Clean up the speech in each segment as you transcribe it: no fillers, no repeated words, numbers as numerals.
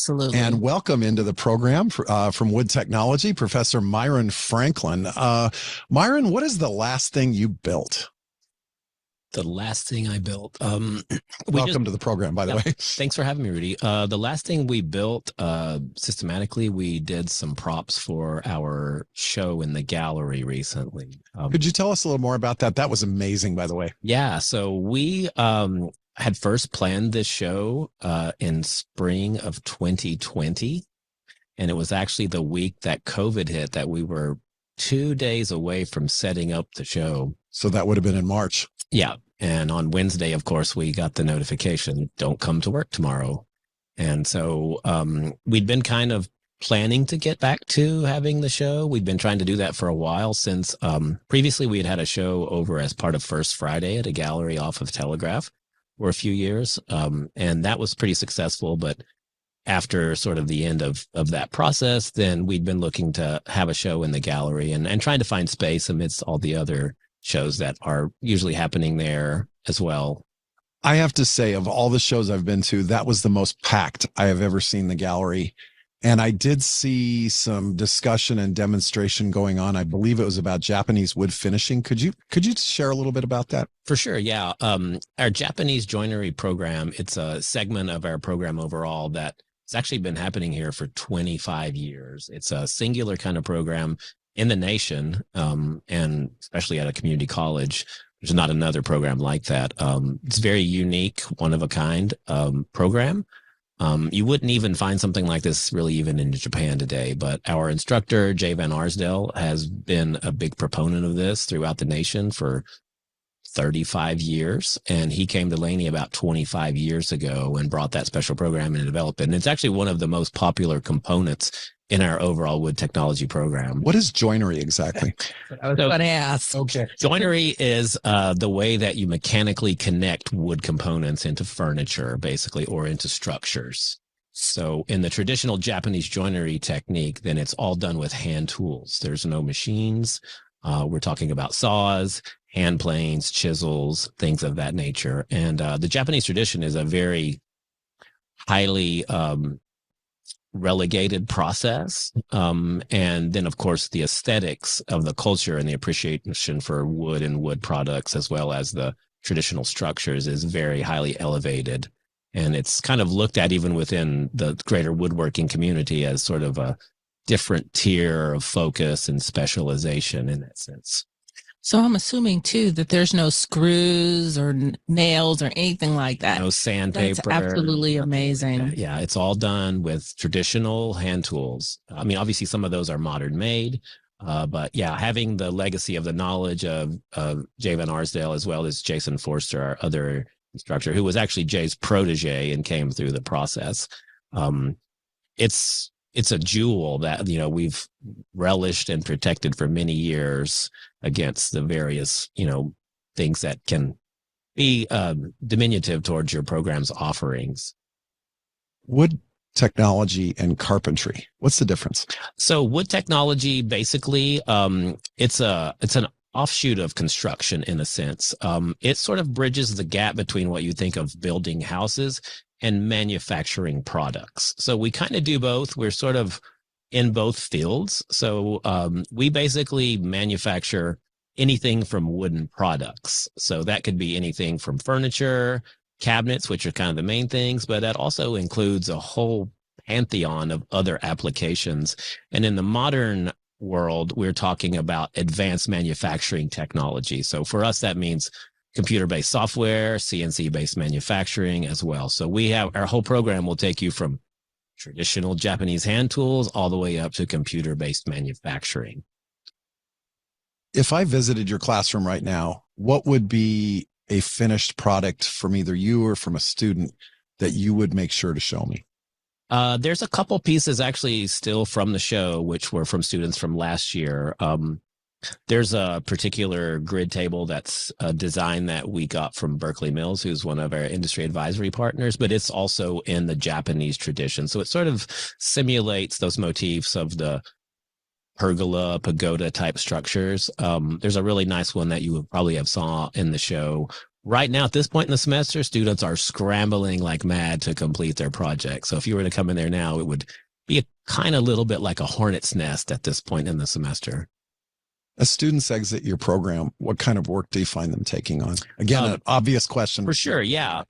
Absolutely. And welcome into the program from Wood Technology, Professor Myron Franklin. Myron, what is the last thing you built? The last thing I built. Welcome to the program, by the way. Thanks for having me, Rudy. The last thing we built systematically, we did some props for our show in the gallery recently. Could you tell us a little more about that? That was amazing, by the way. Yeah. So we had first planned this show in spring of 2020. And it was actually the week that COVID hit that we were 2 days away from setting up the show. So that would have been in March. Yeah. And on Wednesday, of course, we got the notification, don't come to work tomorrow. And so we'd been kind of planning to get back to having the show. We'd been trying to do that for a while since previously we had a show over as part of First Friday at a gallery off of Telegraph for a few years. And that was pretty successful. But after sort of the end of that process, then we'd been looking to have a show in the gallery and trying to find space amidst all the other shows that are usually happening there as well. I have to say, of all the shows I've been to, that was the most packed I have ever seen the gallery. And I did see some discussion and demonstration going on. I believe it was about Japanese wood finishing. Could you share a little bit about that? For sure. Yeah. Our Japanese joinery program, it's a segment of our program overall that it's actually been happening here for 25 years. It's a singular kind of program in the nation, and especially at a community college. There's not another program like that. It's a very unique, one of a kind program. You wouldn't even find something like this really even in Japan today, but our instructor, Jay Van Arsdale, has been a big proponent of this throughout the nation for 35 years. And he came to Laney about 25 years ago and brought that special program and developed it. And it's actually one of the most popular components in our overall wood technology program. What is joinery exactly? I was going to ask. Okay. Joinery is the way that you mechanically connect wood components into furniture, basically, or into structures. So in the traditional Japanese joinery technique, then it's all done with hand tools. There's no machines. We're talking about saws, hand planes, chisels, things of that nature. And the Japanese tradition is a very highly relegated process. And then, of course, the aesthetics of the culture and the appreciation for wood and wood products, as well as the traditional structures, is very highly elevated. And it's kind of looked at even within the greater woodworking community as sort of a different tier of focus and specialization in that sense. So I'm assuming, too, that there's no screws or nails or anything like that. No sandpaper. That's absolutely amazing. Yeah, it's all done with traditional hand tools. I mean, obviously, some of those are modern made. But yeah, having the legacy of the knowledge of Jay Van Arsdale, as well as Jason Forster, our other instructor, who was actually Jay's protege and came through the process. It's a jewel that, we've relished and protected for many years against the various, things that can be diminutive towards your program's offerings. Wood technology and carpentry. What's the difference? So wood technology, basically, it's an offshoot of construction in a sense. It sort of bridges the gap between what you think of building houses and manufacturing products. So we kind of do both. We're sort of in both fields. So we basically manufacture anything from wooden products. So that could be anything from furniture, cabinets, which are kind of the main things, but that also includes a whole pantheon of other applications. And in the modern world, we're talking about advanced manufacturing technology. So for us, that means computer-based software, CNC-based manufacturing as well. So we have our whole program will take you from traditional Japanese hand tools all the way up to computer-based manufacturing. If I visited your classroom right now, what would be a finished product from either you or from a student that you would make sure to show me? There's a couple pieces actually still from the show, which were from students from last year. There's a particular grid table that's a design that we got from Berkeley Mills, who's one of our industry advisory partners, but it's also in the Japanese tradition. So it sort of simulates those motifs of the pergola, pagoda type structures. There's a really nice one that you would probably have saw in the show right now, at this point in the semester, students are scrambling like mad to complete their project. So if you were to come in there now, it would be a kind of little bit like a hornet's nest at this point in the semester. As students exit your program, what kind of work do you find them taking on? Again, an obvious question. For sure, yeah.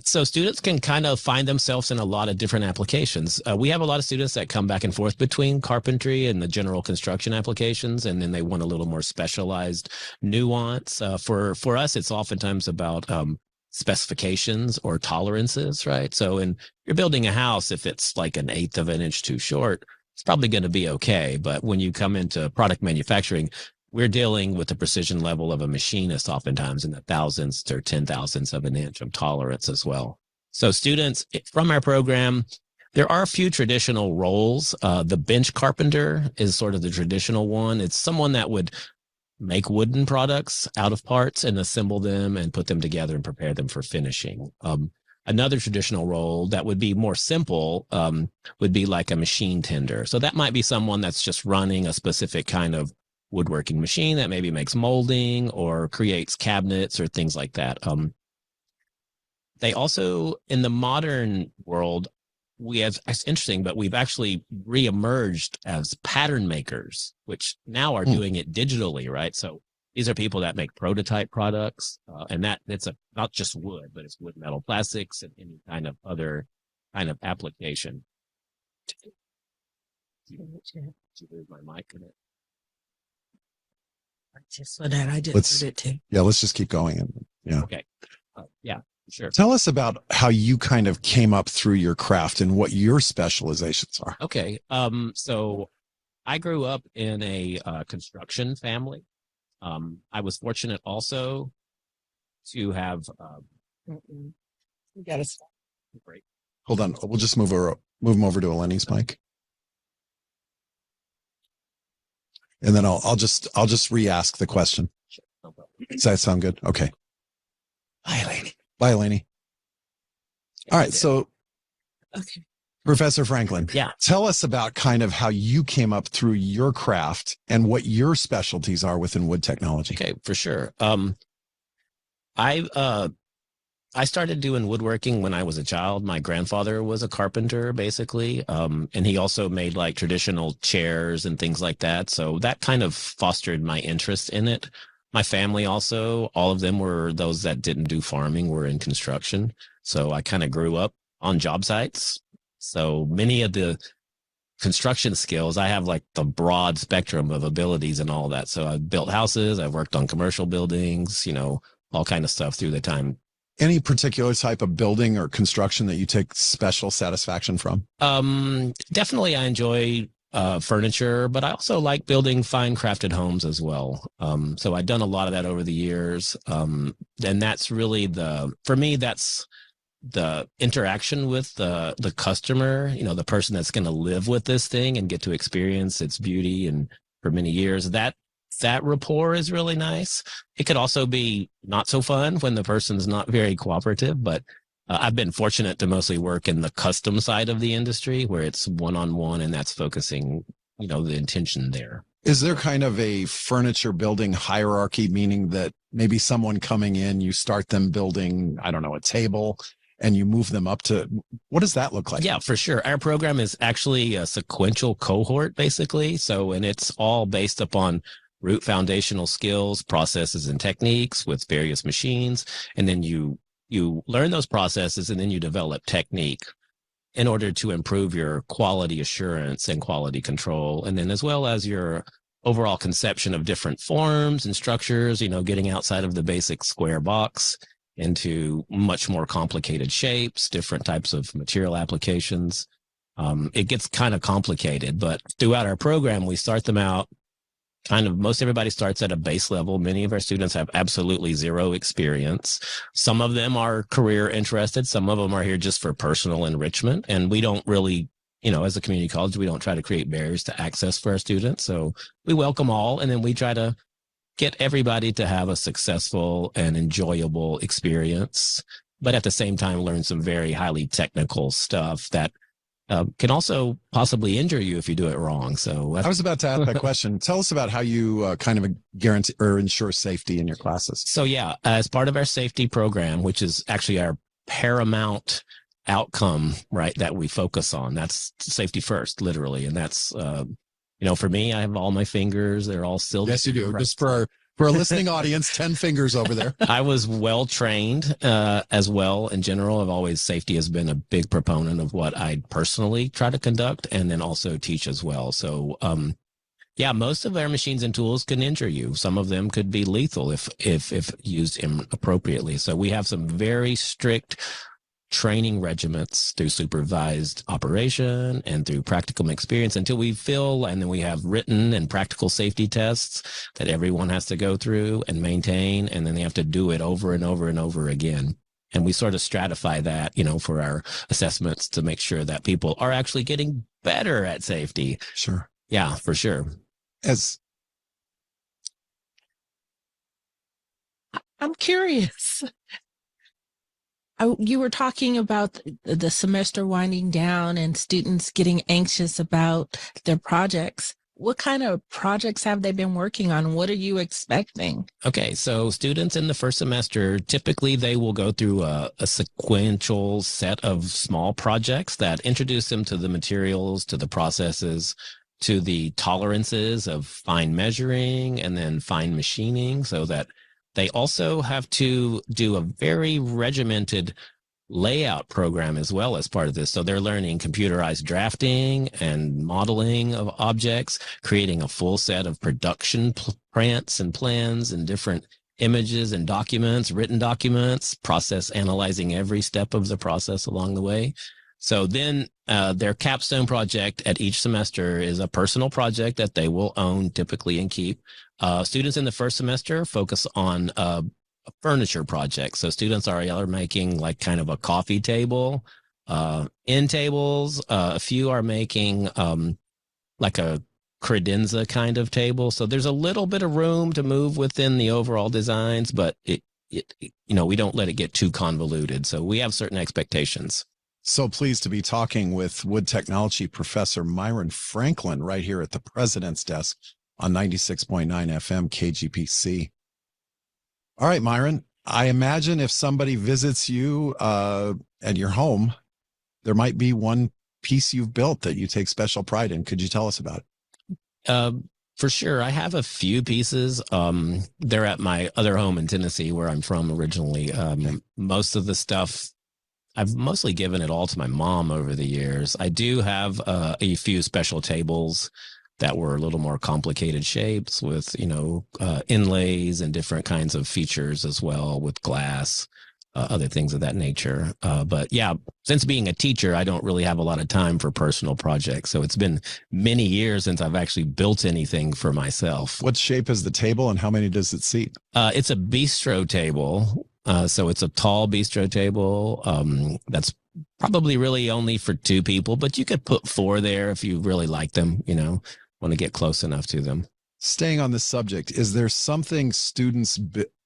So students can kind of find themselves in a lot of different applications. We have a lot of students that come back and forth between carpentry and the general construction applications, and then they want a little more specialized nuance. For us, it's oftentimes about specifications or tolerances, right? So in you're building a house, if it's like an eighth of an inch too short, it's probably going to be okay. But when you come into product manufacturing, we're dealing with the precision level of a machinist oftentimes in the thousandths or 10,000ths of an inch of tolerance as well. So students from our program, there are a few traditional roles. The bench carpenter is sort of the traditional one. It's someone that would make wooden products out of parts and assemble them and put them together and prepare them for finishing. Another traditional role that would be more simple would be like a machine tender. So that might be someone that's just running a specific kind of woodworking machine that maybe makes molding or creates cabinets or things like that. They also, in the modern world, it's interesting, but we've actually reemerged as pattern makers, which now are doing it digitally, right? So these are people that make prototype products, and it's not just wood, but it's wood, metal, plastics, and any kind of other kind of application. Did you lose my mic in it? Just so that I just heard it too. Yeah, let's just keep going. Yeah. Okay. Yeah, sure. Tell us about how you kind of came up through your craft and what your specializations are. Okay. So I grew up in a construction family. I was fortunate also to have. You got to stop. Great. Hold on. We'll just move them over to Eleni's mic. And then I'll just re-ask the question. Sure, no problem. Does that sound good? Okay. Bye, Eleni. Bye, Eleni. All right. So, Okay. Professor Franklin, Yeah. tell us about kind of how you came up through your craft and what your specialties are within wood technology. Okay, for sure. I started doing woodworking when I was a child. My grandfather was a carpenter, basically, and he also made like traditional chairs and things like that. So that kind of fostered my interest in it. My family also, all of them were those that didn't do farming, were in construction. So I kind of grew up on job sites. So many of the construction skills, I have like the broad spectrum of abilities and all that. So I've built houses, I've worked on commercial buildings, all kind of stuff through the time. Any particular type of building or construction that you take special satisfaction from? Definitely I enjoy furniture, but I also like building fine crafted homes as well. So I've done a lot of that over the years. And that's really for me, that's the interaction with the customer, the person that's going to live with this thing and get to experience its beauty and for many years. That rapport is really nice. It could also be not so fun when the person's not very cooperative, but I've been fortunate to mostly work in the custom side of the industry where it's one-on-one and that's focusing, the intention there. Is there kind of a furniture building hierarchy, meaning that maybe someone coming in, you start them building, I don't know, a table and you move them up to, what does that look like? Yeah, for sure. Our program is actually a sequential cohort, basically. So, and it's all based upon root foundational skills, processes, and techniques with various machines. And then you learn those processes and then you develop technique in order to improve your quality assurance and quality control. And then as well as your overall conception of different forms and structures, getting outside of the basic square box into much more complicated shapes, different types of material applications. It gets kind of complicated, but throughout our program, we start them out most everybody starts at a base level. Many of our students have absolutely zero experience. Some of them are career interested. Some of them are here just for personal enrichment. And we don't really, as a community college, we don't try to create barriers to access for our students. So we welcome all. And then we try to get everybody to have a successful and enjoyable experience, but at the same time, learn some very highly technical stuff that can also possibly injure you if you do it wrong. So I was about to ask that question. Tell us about how you kind of guarantee or ensure safety in your classes. So yeah, as part of our safety program, which is actually our paramount outcome, right, that we focus on, that's safety first, literally. And that's, for me, I have all my fingers. They're all silver. Yes, you do. Right. Just for a listening audience, 10 fingers over there. I was well trained as well. In general, safety has been a big proponent of what I personally try to conduct and then also teach as well. So, most of our machines and tools can injure you. Some of them could be lethal if used inappropriately. So we have some very strict training regiments through supervised operation and through practical experience until we feel, and then we have written and practical safety tests that everyone has to go through and maintain, and then they have to do it over and over and over again. And we sort of stratify that, for our assessments to make sure that people are actually getting better at safety. Sure. Yeah, for sure. I'm curious. You were talking about the semester winding down and students getting anxious about their projects. What kind of projects have they been working on? What are you expecting? Okay, so students in the first semester, typically they will go through a sequential set of small projects that introduce them to the materials, to the processes, to the tolerances of fine measuring and then fine machining, so that they also have to do a very regimented layout program as well as part of this. So they're learning computerized drafting and modeling of objects, creating a full set of production prints and plans and different images and documents, written documents, process analyzing every step of the process along the way. So then their capstone project at each semester is a personal project that they will own typically and keep. Students in the first semester focus on a furniture project. So students are making like kind of a coffee table, end tables. A few are making like a credenza kind of table. So there's a little bit of room to move within the overall designs, but we don't let it get too convoluted. So we have certain expectations. So pleased to be talking with wood technology professor Myron Franklin right here at the president's desk on 96.9 FM KGPC. All right, Myron, I imagine if somebody visits you at your home, there might be one piece you've built that you take special pride in. Could you tell us about it? For sure. I have a few pieces. They're at my other home in Tennessee, where I'm from originally. Most of the stuff, I've mostly given it all to my mom over the years. I do have a few special tables that were a little more complicated shapes with, inlays and different kinds of features as well with glass, other things of that nature. But yeah, since being a teacher, I don't really have a lot of time for personal projects. So it's been many years since I've actually built anything for myself. What shape is the table and how many does it seat? It's a bistro table. So it's a tall bistro table. That's probably really only for two people, but you could put four there if you really like them, want to get close enough to them. Staying on this subject, is there something students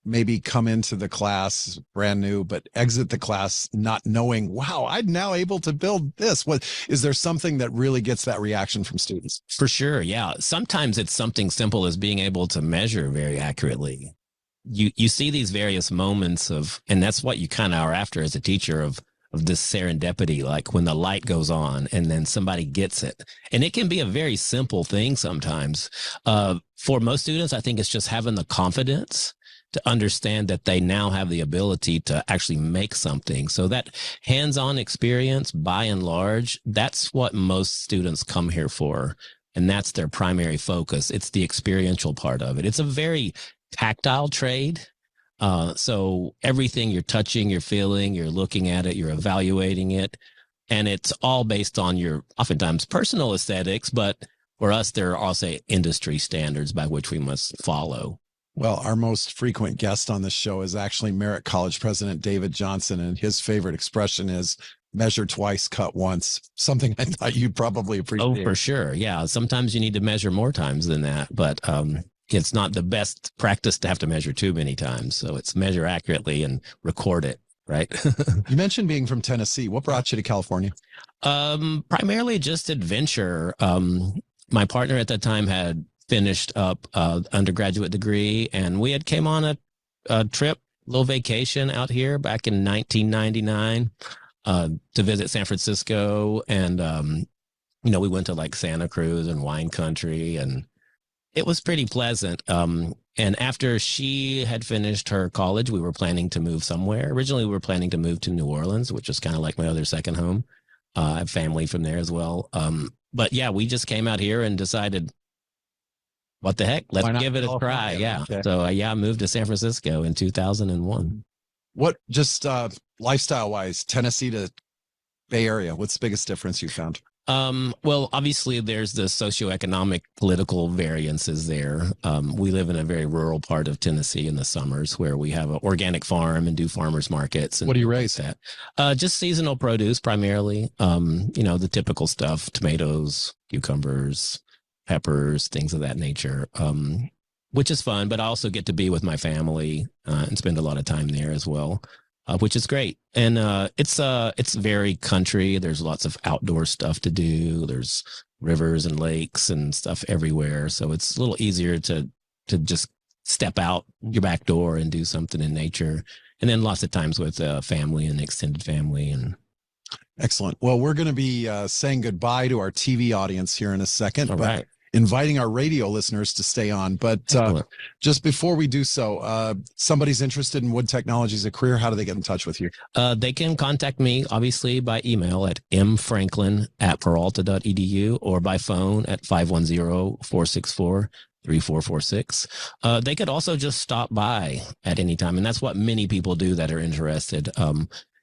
maybe come into the class brand new, but exit the class not knowing, wow, I'm now able to build this? Is there something that really gets that reaction from students? For sure. Yeah. Sometimes it's something simple as being able to measure very accurately. You see these various moments and that's what you kind of are after as a teacher of this serendipity, like when the light goes on and then somebody gets it. And it can be a very simple thing sometimes. For most students, I think it's just having the confidence to understand that they now have the ability to actually make something. So that hands-on experience, by and large, that's what most students come here for. And that's their primary focus. It's the experiential part of it. It's a very tactile trade. So everything you're touching, you're feeling, you're looking at it, you're evaluating it. And it's all based on your oftentimes personal aesthetics. But for us, there are also industry standards by which we must follow. Well, our most frequent guest on this show is actually Merritt College President David Johnson. And his favorite expression is measure twice, cut once. Something I thought you'd probably appreciate. Oh, for sure. Yeah. Sometimes you need to measure more times than that. But it's not the best practice to have to measure too many times. So it's measure accurately and record it. right? You mentioned being from Tennessee. What brought you to California? Primarily just adventure. My partner at that time had finished up undergraduate degree, and we had came on a trip, little vacation out here back in 1999 to visit San Francisco, and we went to like Santa Cruz and wine country, and it was pretty pleasant. And after she had finished her college, we were planning to move somewhere. Originally, we were planning to move to New Orleans, which is kind of like my other second home. I have family from there as well. But yeah, we just came out here and decided, what the heck? Let's give it a try. Yeah. Okay. So I moved to San Francisco in 2001. What just lifestyle wise, Tennessee to Bay Area? What's the biggest difference you found? Well, obviously there's the socioeconomic political variances there. We live in a very rural part of Tennessee in the summers where we have an organic farm and do farmers markets. And what do you raise? That just seasonal produce primarily. The typical stuff, tomatoes, cucumbers, peppers, things of that nature. Which is fun, but I also get to be with my family and spend a lot of time there as well. Which is great. And it's very country. There's lots of outdoor stuff to do. There's rivers and lakes and stuff everywhere. So it's a little easier to just step out your back door and do something in nature. And then lots of times with family and extended family. And excellent. Well, we're going to be saying goodbye to our TV audience here in a second. All right. Inviting our radio listeners to stay on. But just before we do so, somebody's interested in wood technology as a career. How do they get in touch with you? They can contact me, obviously, by email at mfranklin@peralta.edu or by phone at 510-464-3446. They could also just stop by at any time. And that's what many people do that are interested.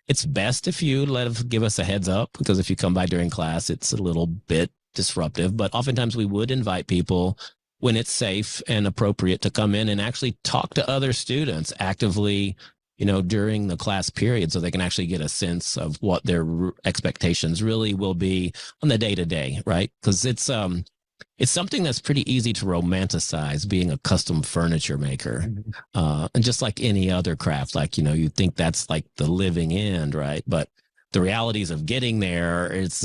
It's best if you give us a heads up, because if you come by during class, it's a little bit disruptive, but oftentimes we would invite people when it's safe and appropriate to come in and actually talk to other students actively, during the class period, so they can actually get a sense of what their expectations really will be on the day to day, right? Because it's something that's pretty easy to romanticize, being a custom furniture maker. And just like any other craft, like, you think that's like the living end, right? But the realities of getting there, it's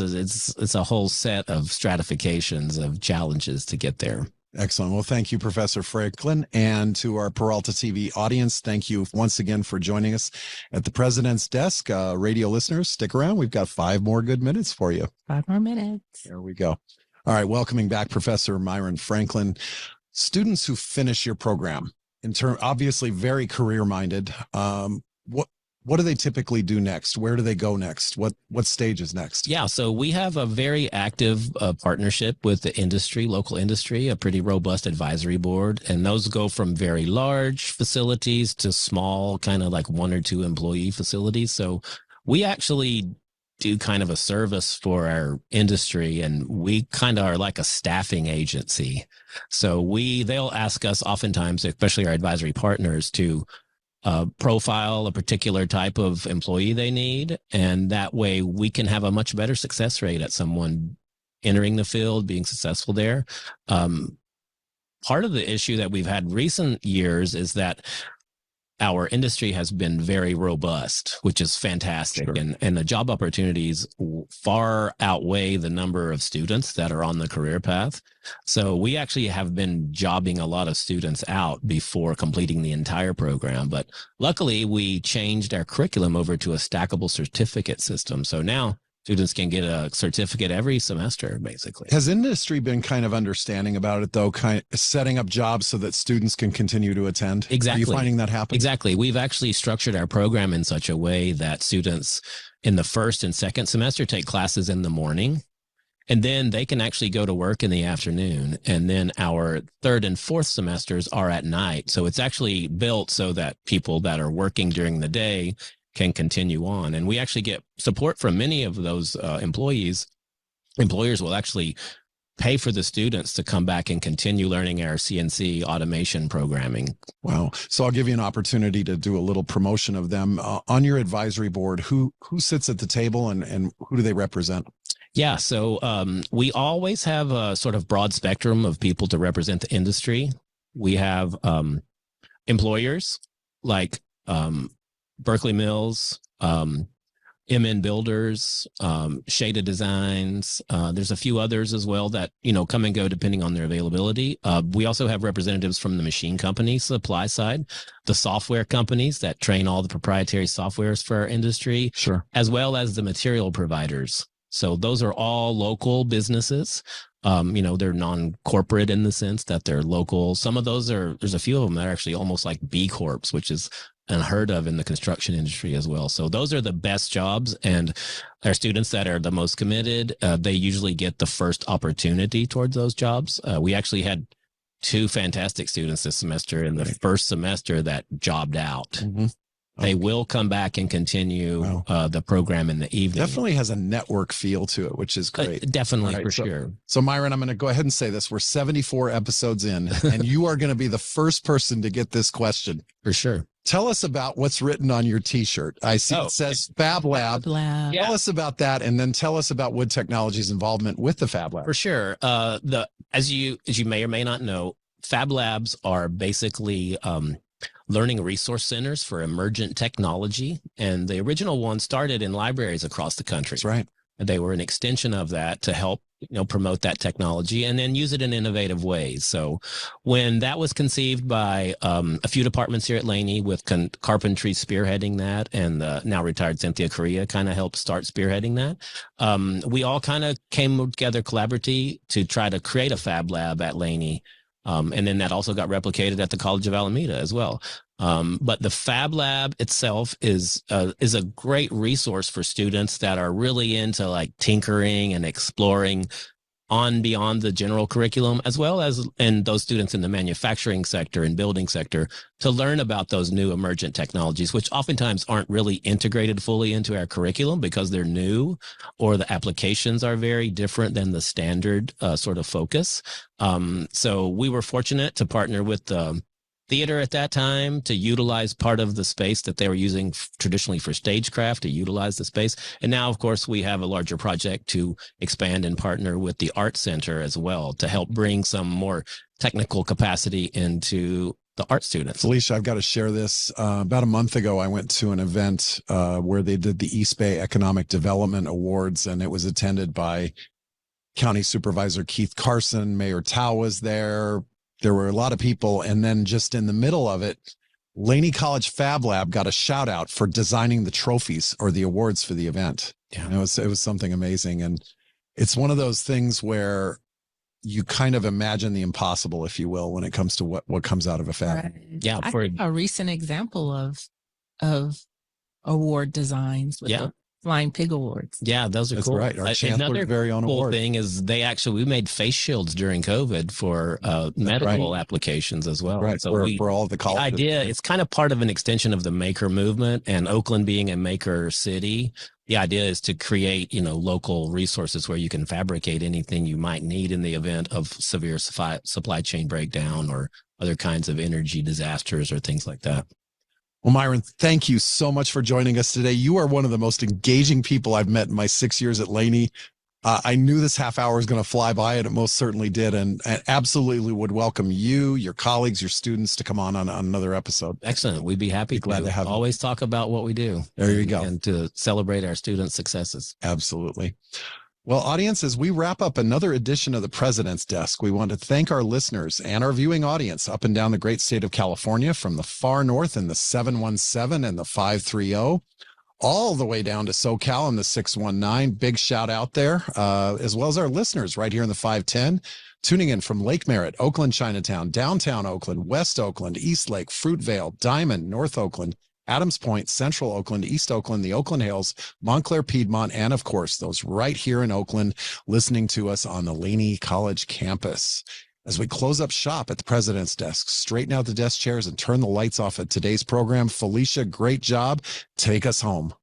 a whole set of stratifications of challenges to get there. Excellent. Well, thank you, Professor Franklin. And to our Peralta TV audience, thank you once again for joining us at the President's Desk. Radio listeners, stick around. We've got 5 more good minutes for you. 5 more minutes. There we go. All right. Welcoming back Professor Myron Franklin. Students who finish your program, obviously very career-minded, what do they typically do next? Where do they go next? What stage is next? Yeah, so we have a very active partnership with the industry, local industry, a pretty robust advisory board. And those go from very large facilities to small, kind of like 1 or 2 employee facilities. So we actually do kind of a service for our industry, and we kind of are like a staffing agency. So they'll ask us oftentimes, especially our advisory partners, to profile a particular type of employee they need. And that way we can have a much better success rate at someone entering the field, being successful there. Part of the issue that we've had recent years is that our industry has been very robust, which is fantastic. Sure. And the job opportunities far outweigh the number of students that are on the career path. So we actually have been jobbing a lot of students out before completing the entire program. But luckily, we changed our curriculum over to a stackable certificate system. So now students can get a certificate every semester, basically. Has industry been kind of understanding about it, though, kind of setting up jobs so that students can continue to attend? Exactly. Are you finding that happen? Exactly. We've actually structured our program in such a way that students in the first and second semester take classes in the morning, and then they can actually go to work in the afternoon. And then our third and fourth semesters are at night. So it's actually built so that people that are working during the day can continue on. And we actually get support from many of those employers will actually pay for the students to come back and continue learning our CNC automation programming. Wow. So I'll give you an opportunity to do a little promotion of them. On your advisory board, who sits at the table and who do they represent? Yeah, so we always have a sort of broad spectrum of people to represent the industry. We have employers like Berkeley Mills, MN Builders, Shada Designs. There's a few others as well that, come and go depending on their availability. We also have representatives from the machine company supply side, the software companies that train all the proprietary softwares for our industry, Sure. as well as the material providers. So those are all local businesses. They're non-corporate in the sense that they're local. Some of those there's a few of them that are actually almost like B Corps, which is unheard of in the construction industry as well. So those are the best jobs, and our students that are the most committed, they usually get the first opportunity towards those jobs. We actually had 2 fantastic students this semester in the first semester that jobbed out. Mm-hmm. They will come back and continue the program in the evening. Definitely has a network feel to it, which is great. Definitely, right, for sure. So Myron, I'm going to go ahead and say this. We're 74 episodes in, and you are going to be the first person to get this question. For sure. Tell us about what's written on your T-shirt. I see it says Fab Lab. Tell us about that, and then tell us about Wood Technology's involvement with the Fab Lab. For sure. As you may or may not know, Fab Labs are basically learning resource centers for emergent technology. And the original one started in libraries across the country. That's right. They were an extension of that to help, promote that technology and then use it in innovative ways. So when that was conceived by a few departments here at Laney, with carpentry spearheading that, and now retired Cynthia Correa kind of helped start spearheading that, we all kind of came together collaboratively to try to create a Fab Lab at Laney. And then that also got replicated at the College of Alameda as well. But the Fab Lab itself is a great resource for students that are really into like tinkering and exploring on beyond the general curriculum, as well as and those students in the manufacturing sector and building sector, to learn about those new emergent technologies, which oftentimes aren't really integrated fully into our curriculum because they're new or the applications are very different than the standard sort of focus. So we were fortunate to partner with the theater at that time to utilize part of the space that they were using traditionally for stagecraft, to utilize the space. And now, of course, we have a larger project to expand and partner with the art center as well to help bring some more technical capacity into the art students. Felicia, I've got to share this. About a month ago, I went to an event where they did the East Bay Economic Development Awards, and it was attended by County Supervisor Keith Carson. Mayor Tao was there. There were a lot of people. And then just in the middle of it, Laney College Fab Lab got a shout out for designing the trophies or the awards for the event. Yeah. And it was something amazing. And it's one of those things where you kind of imagine the impossible, if you will, when it comes to what comes out of a fab. Right. Yeah. I think a recent example of award designs with the Flying Pig Awards. Yeah, those are cool. Right. Our Chancellor's very own cool award. Thing is we made face shields during COVID for medical applications as well. Right. So for all the colleges. The idea, it's kind of part of an extension of the maker movement, and Oakland being a maker city. The idea is to create, local resources where you can fabricate anything you might need in the event of severe supply chain breakdown or other kinds of energy disasters or things like that. Well, Myron, thank you so much for joining us today. You are one of the most engaging people I've met in my 6 years at Laney. I knew this half hour was going to fly by, and it most certainly did, and absolutely would welcome you, your colleagues, your students to come on another episode. Excellent. We'd be happy. Glad to have you. Always talk about what we do. There you go. And to celebrate our students' successes. Absolutely. Well, audience, as we wrap up another edition of the President's Desk, we want to thank our listeners and our viewing audience up and down the great state of California, from the far north in the 717 and the 530, all the way down to SoCal in the 619. Big shout out there, as well as our listeners right here in the 510, tuning in from Lake Merritt, Oakland, Chinatown, downtown Oakland, West Oakland, East Lake, Fruitvale, Diamond, North Oakland, Adams Point, Central Oakland, East Oakland, the Oakland Hills, Montclair, Piedmont, and of course, those right here in Oakland listening to us on the Laney College campus. As we close up shop at the President's Desk, straighten out the desk chairs and turn the lights off at today's program, Felicia, great job. Take us home.